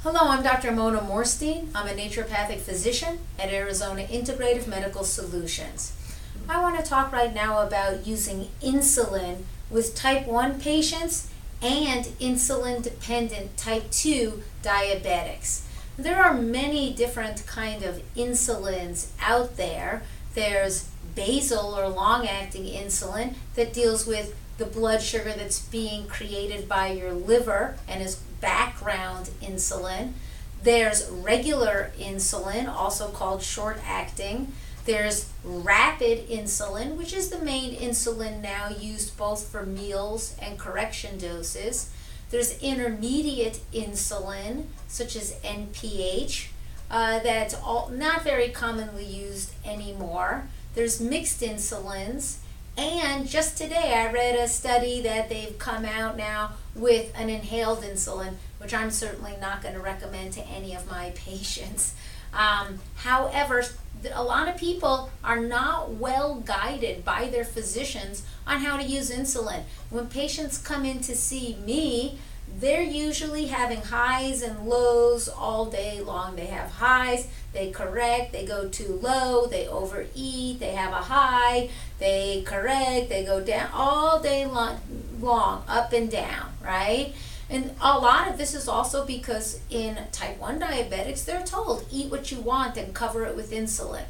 Hello, I'm Dr. Mona Morstein. I'm a naturopathic physician at Arizona Integrative Medical Solutions. I want to talk right now about using insulin with type 1 patients and insulin-dependent type 2 diabetics. There are many different kind of insulins out there. There's basal or long-acting insulin that deals with the blood sugar that's being created by your liver and is background insulin. There's regular insulin, also called short-acting. There's rapid insulin, which is the main insulin now used both for meals and correction doses. There's intermediate insulin, such as NPH, that's not very commonly used anymore. There's mixed insulins. And just today I read a study that they've come out now with an inhaled insulin, which I'm certainly not going to recommend to any of my patients. However, a lot of people are not well guided by their physicians on how to use insulin. When patients come in to see me, they're usually having highs and lows all day long. They have highs, they correct, they go too low, they overeat, they have a high, they correct, they go down all day long, up and down, right? And a lot of this is also because in type 1 diabetics, they're told, eat what you want and cover it with insulin.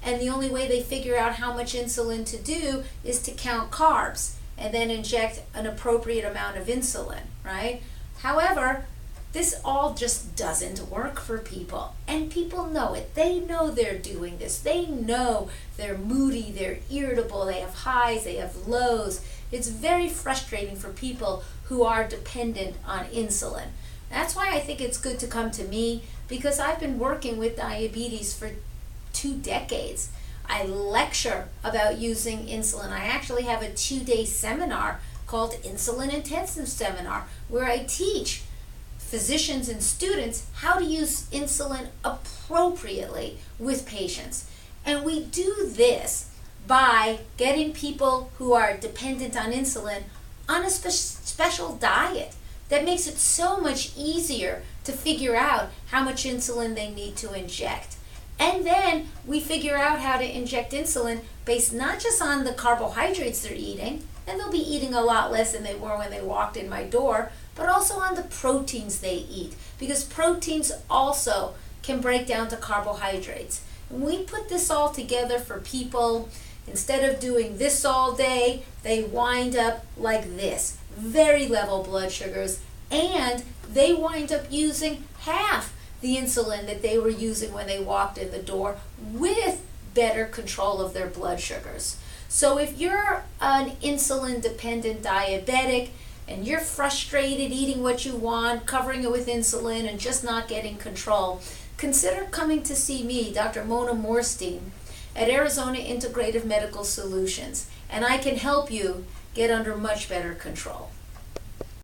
And the only way they figure out how much insulin to do is to count carbs and then inject an appropriate amount of insulin, right? However, this all just doesn't work for people, and people know it. They know they're doing this. They know they're moody, they're irritable, they have highs, they have lows. It's very frustrating for people who are dependent on insulin. That's why I think it's good to come to me, because I've been working with diabetes for 2 decades. I lecture about using insulin. I actually have a 2-day seminar called Insulin Intensive Seminar, where I teach physicians and students how to use insulin appropriately with patients. And we do this by getting people who are dependent on insulin on a special diet that makes it so much easier to figure out how much insulin they need to inject. And then we figure out how to inject insulin based not just on the carbohydrates they're eating, and they'll be eating a lot less than they were when they walked in my door, but also on the proteins they eat, because proteins also can break down to carbohydrates. And we put this all together for people. Instead of doing this all day, they wind up like this, very level blood sugars, and they wind up using half the insulin that they were using when they walked in the door, with better control of their blood sugars. So if you're an insulin-dependent diabetic and you're frustrated eating what you want, covering it with insulin, and just not getting control, consider coming to see me, Dr. Mona Morstein, at Arizona Integrative Medical Solutions, and I can help you get under much better control.